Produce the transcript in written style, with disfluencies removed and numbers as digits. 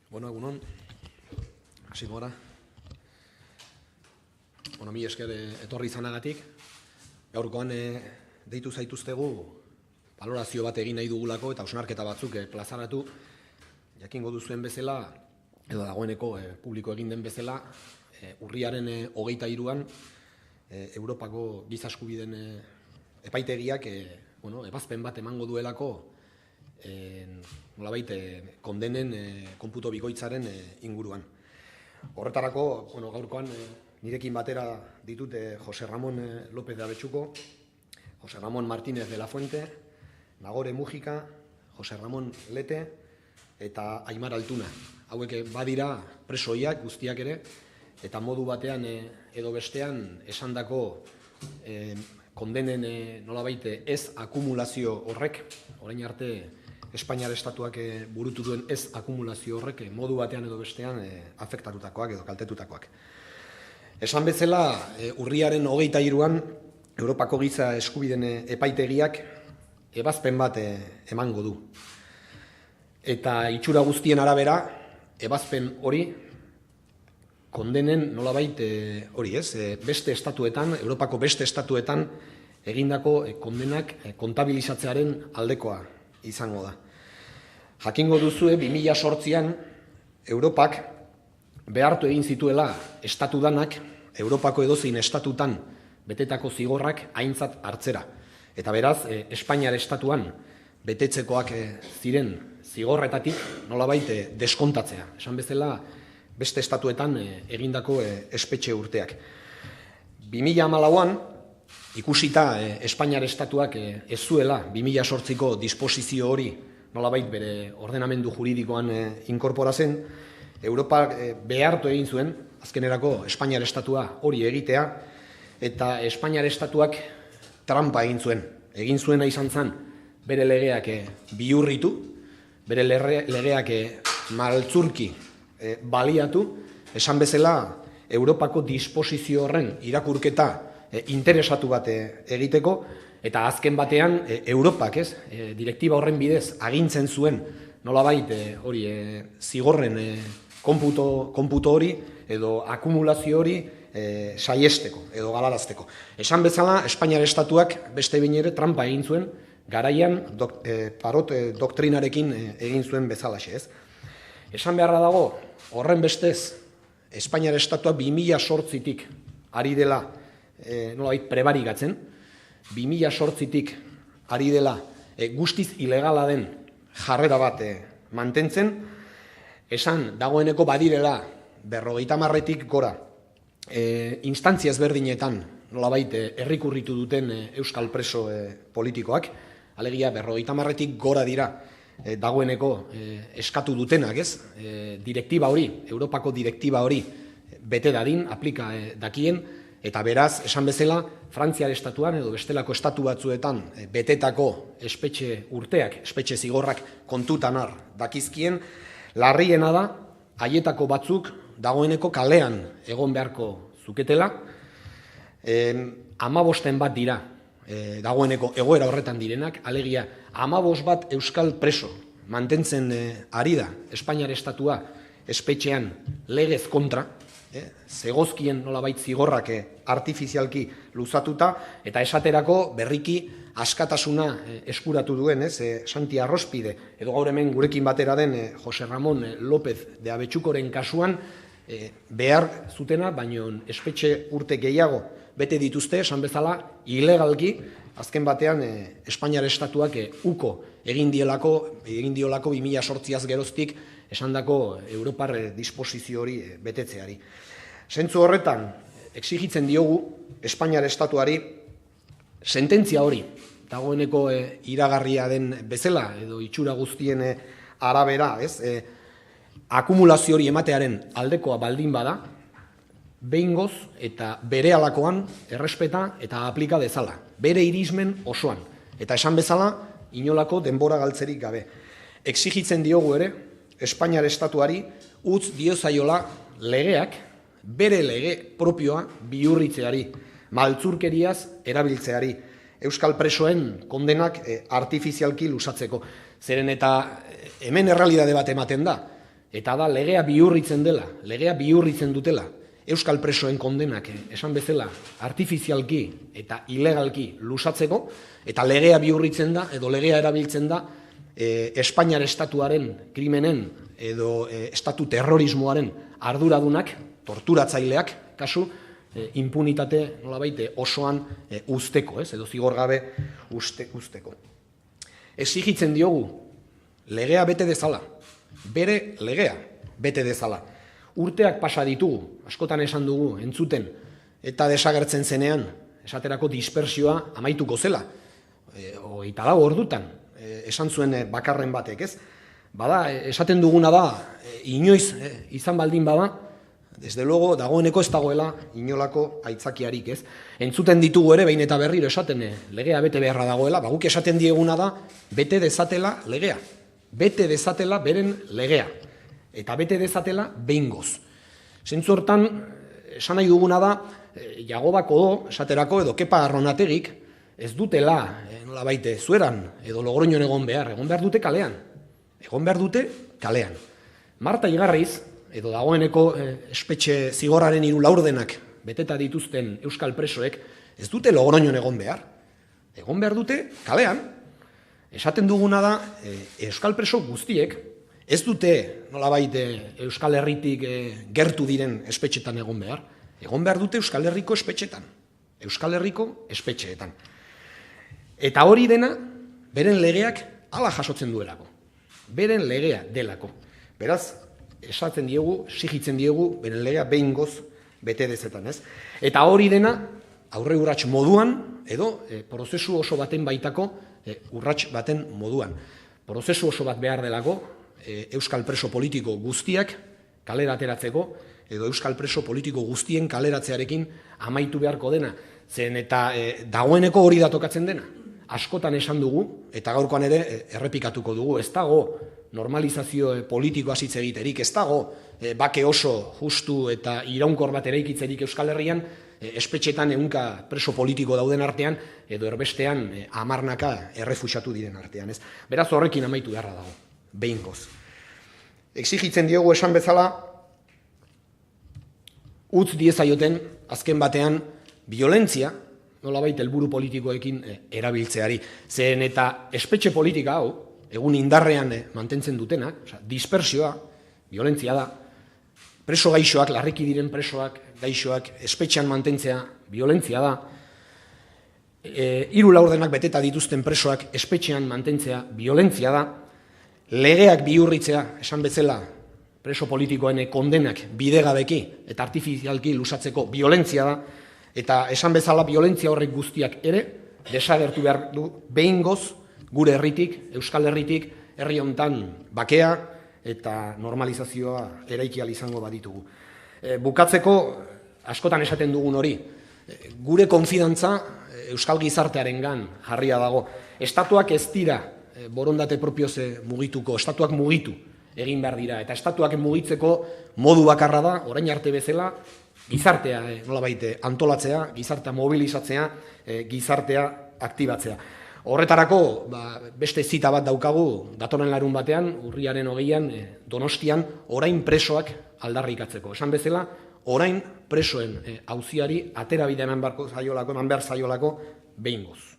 Bueno, egunon, hasiko gara. Mi esker etorri izanagatik. Gaurkoan deitu zaituztegu balorazio bat egin nahi dugulako eta hausnarketa batzuk plazaratu. Jakingo duzuen bezala, edo dagoeneko publiko egin den bezala, urriaren 23an Europako giza eskubideen epaitegiak ebazpen bat emango duelako nolabait kondenen konputo bikoitzaren inguruan. Horretarako, gaurkoan nirekin batera ditute Jose Ramón López de Abetxuko, Jose Ramón Martínez de la Fuente, Nagore Mujika, Jose Ramón Lete eta Aimar Altuna. Hauek badira presoiak guztiak ere, eta modu batean edo bestean esandako kondenen nolabait ez akumulazio horrek, orain arte Espainiar Estatuak burutu duen ez akumulazio horrek modu batean edo bestean afektatutakoak edo kaltetutakoak. Esan bezala, urriaren 23an Europako giza eskubideen epaitegiak ebazpen bat emango du. Eta itxura guztien arabera, ebazpen hori kondenen nolabait hori beste estatuetan, Europako beste estatuetan egindako kondenak kontabilizatzearen aldekoa izango da. Jakingo duzue 2008an Europak behartu egin zituela estatu danak Europako edozein estatutan betetako zigorrak aintzat hartzera. Eta beraz, Espainiar Estatuan betetzekoak ziren zigorretatik nolabait deskontatzea. Esan bezala, beste estatuetan egindako espetxe urteak. 2014an, ikusita Espainiar Estatuak ez zuela 2008ko disposizio hori nolabait bere ordenamendu juridikoan inkorporatzen, Europak behartu egin zuen, azkenerako Espainiar Estatua hori egitea, eta Espainiar Estatuak trampa egin zuen. Egin zuena izan zen bere legeak bihurritu, bere legeak maltzurki baliatu, esan bezala Europako disposizio horren irakurketa interesatu bat egiteko, eta azken batean Europak direktiba horren bidez agintzen zuen nolabait hori zigorren konputo hori edo akumulazio hori saiesteko edo galarazteko. Esan bezala, Espainiar Estatuak beste behin ere trampa egin zuen, garaian Parot doktrinarekin egin zuen bezalaxe. Esan beharra dago, horren bestez, Espainiar Estatua 2008tik ari dela nolabait prebarikatzen, 2008tik ari dela guztiz ilegala den jarrera bat mantentzen, esan dagoeneko badirela 50tik gora instantzia ezberdinetan nolabait errikurritu duten euskal preso politikoak, alegia 50tik gora dira dagoeneko eskatu dutenak, direktiba hori, Europako direktiba hori bete dadin, aplika dakien, eta beraz, esan bezala, Frantziar Estatuan edo bestelako estatu batzuetan betetako espetxe urteak, espetxe zigorrak kontutan har dakizkien, larriena da, haietako batzuk dagoeneko kalean egon beharko zuketela, 15 bat dira dagoeneko egoera horretan direnak, alegia 15 bat euskal preso mantentzen ari da Espainiar Estatua espetxean legez kontra, zegozkien nolabait zigorrak artifizialki luzatuta, eta esaterako berriki askatasuna eskuratu duen, Santi Arrospide, edo gaur hemen gurekin batera den Jose Ramón López de Abetxukoren kasuan, behar zutena, baino espetxe urte gehiago bete dituzte, esan bezala, ilegalki, azken batean Espainiar Estatuak uko egin diolako 2008az geroztik esandako Europar disposizio hori betetzeari. Zentzu horretan, exigitzen diogu Espainiar Estatuari sententzia hori, dagoeneko iragarria den bezala, edo itxura guztien arabera, akumulazio hori ematearen aldekoa baldin bada, behingoz eta bere alakoan errespeta eta aplika dezala, bere irismen osoan, eta esan bezala, inolako denbora galtzerik gabe. Exigitzen diogu ere, Espainiar Estatuari utz diozaiola legeak, bere lege propioa bihurritzeari, maltzurkeriaz erabiltzeari, euskal presoen kondenak artifizialki lusatzeko. Zeren eta hemen errealitate bat ematen da, eta da legea bihurritzen dela, legea bihurritzen dutela, euskal presoen kondenak, esan bezala, artifizialki eta ilegalki lusatzeko, eta legea bihurritzen da, edo legea erabiltzen da, Espainiar estatuaren krimenen edo estatu terrorismoaren arduradunak, torturatzaileak, kasu, impunitate nolabait osoan usteko, edo zigorgabe usteko. Exigitzen diogu, legea bete dezala, bere legea bete dezala. Urteak pasa ditugu, askotan esan dugu, entzuten, eta desagertzen zenean, esaterako dispersioa amaituko zela, 24 ordutan, esan zuen bakarren batek, ez? Bada, esaten duguna da, inoiz izan baldin bada, desde luego, dagoeneko ez dagoela inolako aitzakiarik, ez? Entzuten ditugu ere, behin eta berriro esaten, legea bete beharra dagoela, guk esaten dieguna da, bete dezatela legea. Bete dezatela beren legea. Eta bete dezatela behingoz. Zentzu hortan, esan nahi duguna da, Jagobako esaterako edo Kepa Arronategik ez dutela, nolabait Zueran edo Logroñon egon behar dute kalean. Egon behar dute kalean. Marta Igarriz, edo dagoeneko espetxe zigorraren 3 laurdenak beteta dituzten euskal presoek, ez dute Logroñon egon behar. Egon behar dute kalean. Esaten duguna da, euskal preso guztiek, ez dute nolabait Euskal Herritik gertu diren espetxetan egon behar. Egon behar dute Euskal Herriko espetxetan. Euskal Herriko espetxeetan. Eta hori dena, beren legeak hala jasotzen duelako. Beren legea delako. Beraz, esatzen diegu, exigitzen diegu, beren legea behingoz bete dezetan, ez? Eta hori dena, aurre urrats moduan, edo prozesu oso baten baitako urrats baten moduan. Prozesu oso bat behar delako, euskal preso politiko guztiak kalera ateratzeko, edo euskal preso politiko guztien kaleratzearekin amaitu beharko dena. Zen eta dagoeneko hori da tokatzen dena. Askotan esan dugu, eta gaurkoan ere errepikatuko dugu, ez dago normalizazio politikoa hitz egiterik, ez dago bake oso justu eta iraunkor bat eraikitzerik Euskal Herrian, espetxetan 100 preso politiko dauden artean, edo erbestean 10 errefuxatu diren artean. Beraz horrekin amaitu beharra dago, behingoz. Exigitzen diogu esan bezala, utz diezaioten azken batean violentzia, nolabait helburu politikoekin erabiltzeari. Zen eta espetxe politika hau, egun indarrean mantentzen dutenak, dispersioa, violentzia da, preso gaixoak, larriki diren presoak, gaixoak, espetxean mantentzea, violentzia da, 3 laurdenak beteta dituzten presoak, espetxean mantentzea, violentzia da, legeak bihurritzea, esan bezala, preso politikoen kondenak bidegabeki eta artifizialki lusatzeko violentzia da, eta esan bezala violentzia horrek guztiak ere desagertu behar du behingoz gure herritik, Euskal Herritik, herri hontan bakea eta normalizazioa eraiki ahal izango baditugu. Bukatzeko, askotan esaten dugun hori, gure konfidantza Euskal gizartearengan jarria dago. Estatuak ez dira borondate propioz mugituko, estatuak mugitu egin behar dira, eta estatuak mugitzeko modu bakarra da, orain arte bezala, gizartea nolabait antolatzea, gizartea mobilizatzea, gizartea aktibatzea. Horretarako beste zita bat daukagu datorren larunbatean, urriaren 20an Donostian, orain presoak aldarrikatzeko. Esan bezala, orain presoen auziari atera bide eman behar zaiolako behingoz.